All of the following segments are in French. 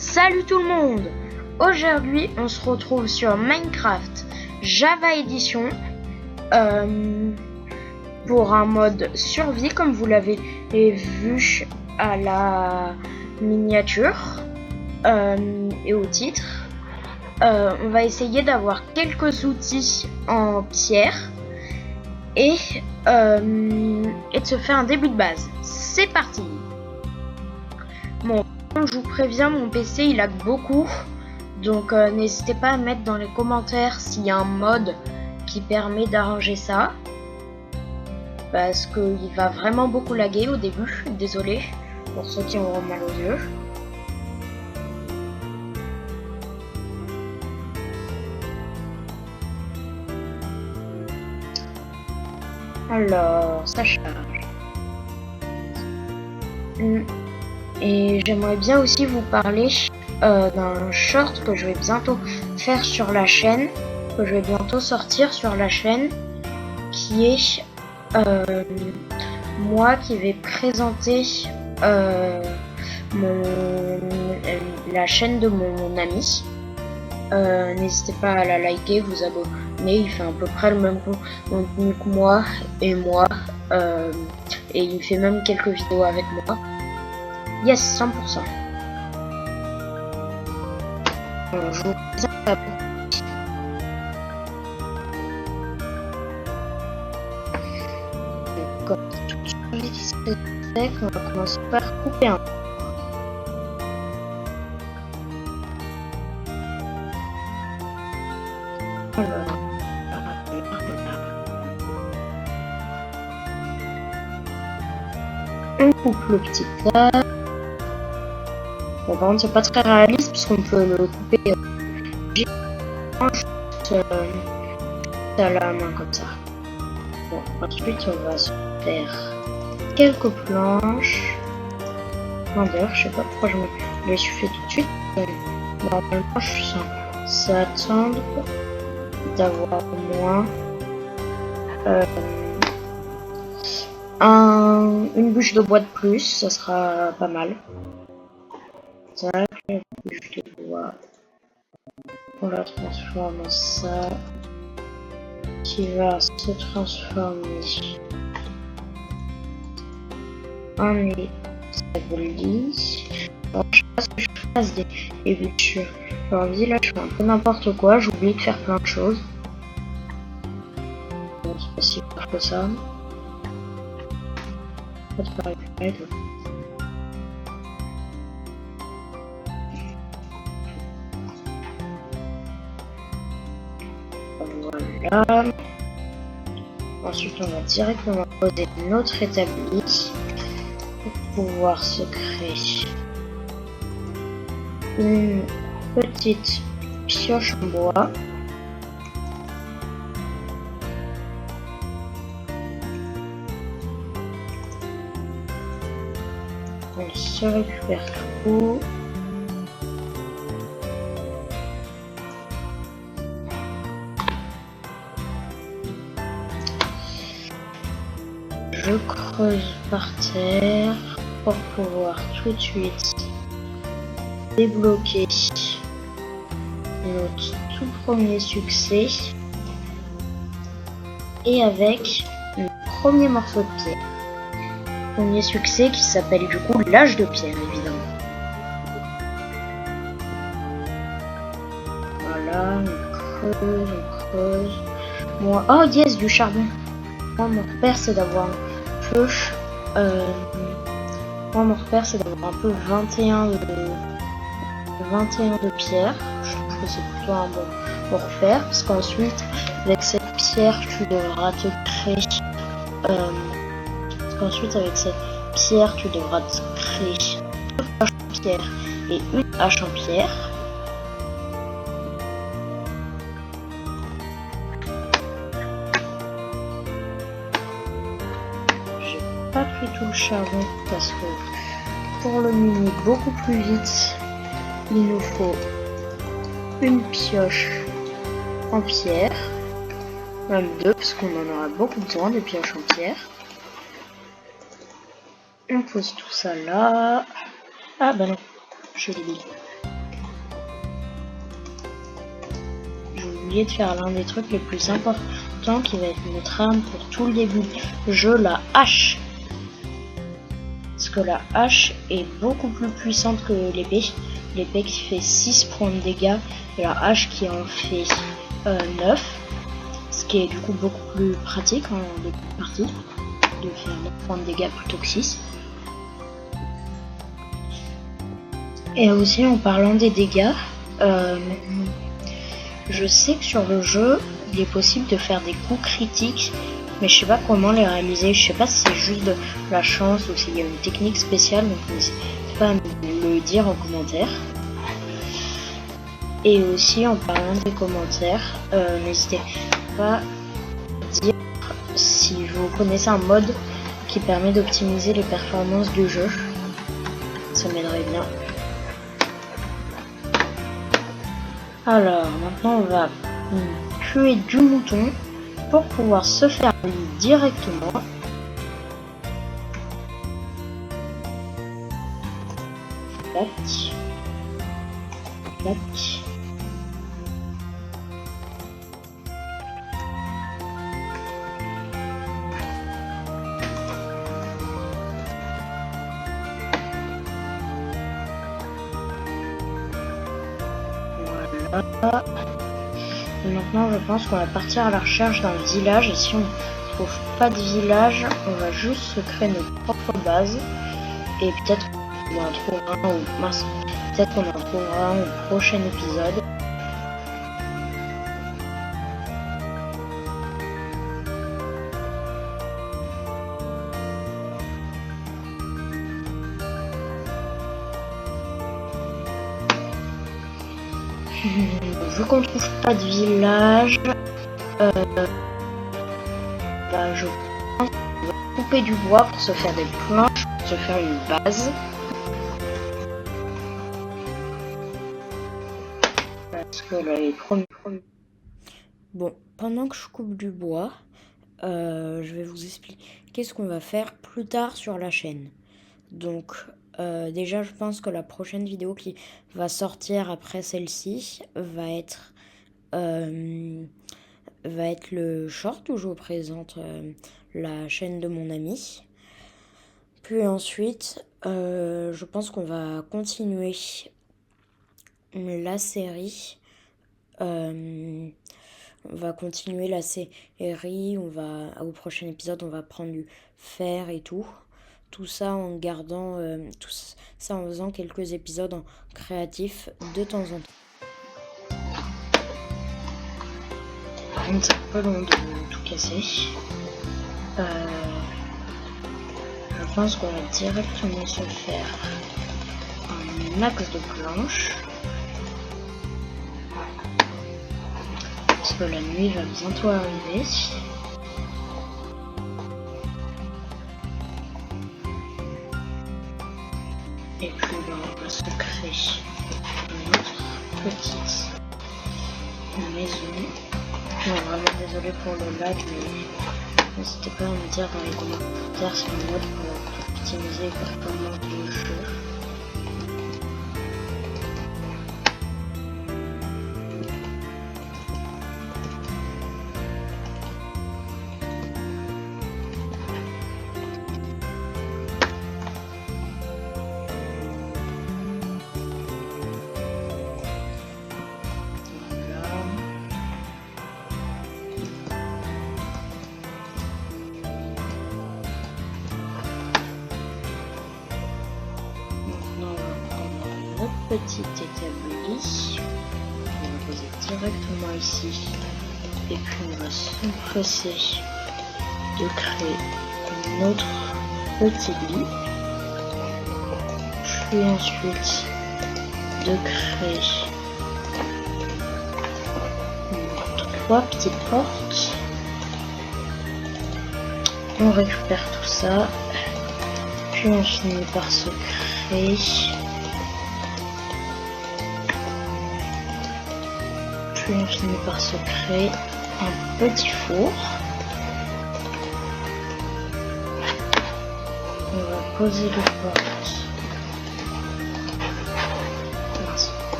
Salut tout le monde! Aujourd'hui, on se retrouve sur Minecraft Java Edition pour un mode survie, comme vous l'avez vu à la miniature et au titre. On va essayer d'avoir quelques outils en pierre et de se faire un début de base. C'est parti! Bon, je vous préviens, mon PC il lag beaucoup, donc n'hésitez pas à mettre dans les commentaires s'il y a un mode qui permet d'arranger ça, parce qu'il va vraiment beaucoup laguer au début. Désolé pour ceux qui auront mal aux yeux. Alors, ça charge. Et j'aimerais bien aussi vous parler d'un short que je vais bientôt faire sur la chaîne, que je vais bientôt sortir sur la chaîne, qui est moi qui vais présenter la chaîne de mon ami. N'hésitez pas à la liker, vous abonner, il fait à peu près le même contenu que moi, et il fait même quelques vidéos avec moi. Yes, 100%. Je vous présente la comme tout sec, on va commencer par couper un. On coupe le petit tas. Bon, par contre, c'est pas très réaliste parce qu'on peut le couper à la main comme ça. Bon, ensuite, on va se faire quelques planches. D'ailleurs, je sais pas pourquoi je me l'ai fait tout de suite. Normalement, je suis censé attendre d'avoir au moins une bûche de bois de plus, ça sera pas mal. Tac, une bûche de bois, on la transforme en ça, qui va se transformer en établi. Alors, je sais pas ce que je fasse des bûches. Aujourd'hui, là, je fais un peu n'importe quoi, j'oublie de faire plein de choses. Bon, c'est pas si grave que ça. Voilà. Ensuite, on va directement poser notre établi pour pouvoir se créer une petite pioche en bois. On se récupère tout. Je creuse par terre pour pouvoir tout de suite débloquer notre tout premier succès et avec le premier morceau de pierre. Premier succès qui s'appelle du coup l'âge de pierre, évidemment. Voilà, on creuse. Moi, oh yes, du charbon. Moi, mon repère c'est d'avoir un peu 21 de pierre. Je trouve que c'est plutôt un bon repère, parce qu'ensuite avec cette pierre tu devras te créer deux haches en pierre et une hache en pierre. J'ai pas pris tout le charbon parce que pour le miner beaucoup plus vite, il nous faut une pioche en pierre, même deux parce qu'on en aura beaucoup besoin des pioches en pierre. On pose tout ça là. Ah bah non, je l'ai dit. oublié de faire l'un des trucs les plus importants qui va être notre arme pour tout le début du jeu, la hache. Parce que la hache est beaucoup plus puissante que l'épée. L'épée qui fait 6 points de dégâts et la hache qui en fait 9. Ce qui est du coup beaucoup plus pratique en début de partie. De faire 9 points de dégâts plutôt que 6. Et aussi en parlant des dégâts, je sais que sur le jeu, il est possible de faire des coups critiques, mais je sais pas comment les réaliser. Je sais pas si c'est juste de la chance ou s'il y a une technique spéciale, donc n'hésitez pas à me le dire en commentaire. Et aussi en parlant des commentaires, n'hésitez pas à dire si vous connaissez un mode qui permet d'optimiser les performances du jeu. Ça m'aiderait bien. Alors, maintenant on va tuer du mouton pour pouvoir se faire directement. Tac. Tac. Voilà. Et maintenant je pense qu'on va partir à la recherche d'un village, et si on trouve pas de village, on va juste se créer notre propre base, et peut-être qu'on en trouvera un, ou mince, peut-être qu'on en trouvera un au prochain épisode. Vu qu'on trouve pas de village, bah, je pense qu'on va couper du bois pour se faire des planches, pour se faire une base. Parce que là, il est promis. Bon, pendant que je coupe du bois, je vais vous expliquer ce qu'on va faire plus tard sur la chaîne. Donc, déjà, je pense que la prochaine vidéo qui va sortir après celle-ci va être le short où je vous présente la chaîne de mon ami. Puis ensuite, je pense qu'on va continuer la série. On va continuer la série. Au prochain épisode, on va prendre du fer et tout. Tout ça en gardant, tout ça en faisant quelques épisodes en créatif de temps en temps. C'est un peu long de tout casser. Je pense qu'on va directement se faire un axe de planches. Parce que la nuit va bientôt arriver. Et puis on va se créer notre petite maison. Non, vraiment désolé pour le lag, mais n'hésitez pas à me dire dans les commentaires si le mode pour optimiser les performances du jeu. Petit établi, on va poser directement ici, et puis on va s'empresser de créer notre petit lit, puis ensuite de créer nos 3 petites portes. On récupère tout ça, puis on finit par se créer on finit par se créer un petit four. On va poser les portes.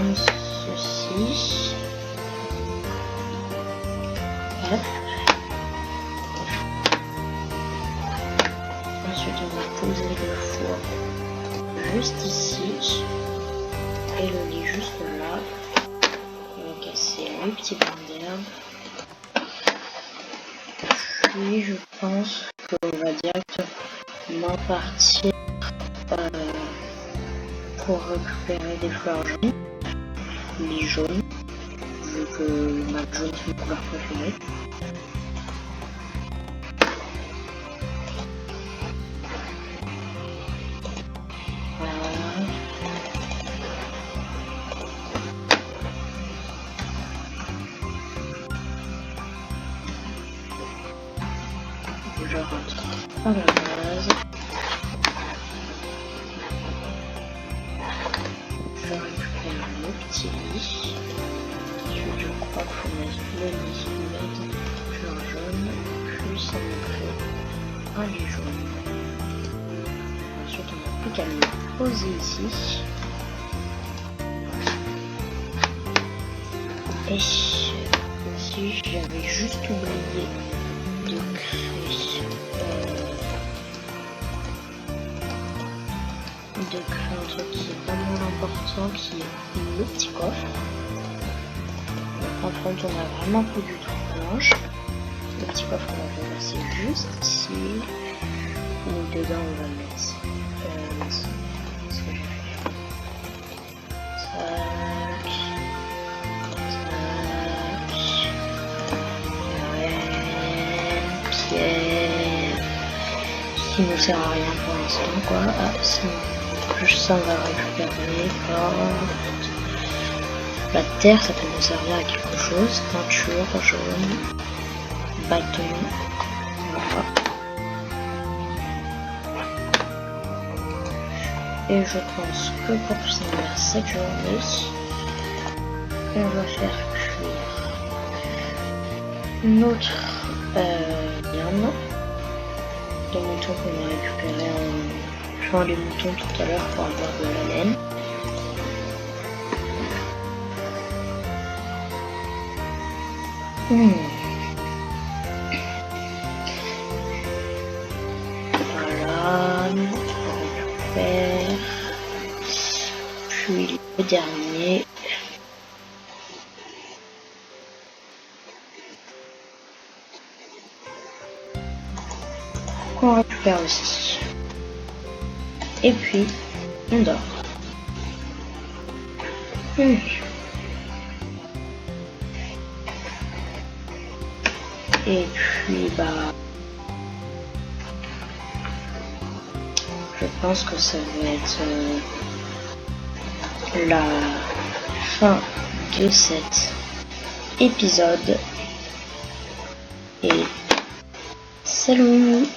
comme ceci. Hop. Ensuite, on va poser le four juste ici et le lit juste là. On va casser les petits bancs d'herbe. Puis, je pense qu'on va directement partir pour récupérer des fleurs jaunes, les jaunes, vu que le mat jaune c'est mon couleur préférée. Voilà. Je rentre à la base. Je récupère le petit lit. Ensuite, je crois qu'il faut mettre le lit, fleur jaune, puis ça me fait un lit jaune. Ensuite, on n'a plus qu'à le poser ici. Et ici, j'avais juste oublié de créer un truc qui est pas moins important, qui est le petit coffre. Par contre, on a vraiment plus du tout de planche. Le petit coffre, on va le passer juste ici. Et dedans, on va le mettre. Ce que j'ai fait. Tac. Tac. Pierre. Qui ne sert à rien pour l'instant, quoi. Ah, sinon. Ça, on va récupérer la terre, ça peut nous servir à quelque chose. Peinture jaune, bâton, voilà. Et je pense que pour finir cette journée, on va faire cuire notre viande de mouton qu'on a récupéré les moutons tout à l'heure pour avoir de la laine. Voilà, on récupère. Puis le dernier. Qu'on récupère aussi. Et puis, on dort. Et puis, je pense que ça va être la fin de cet épisode. Et salut!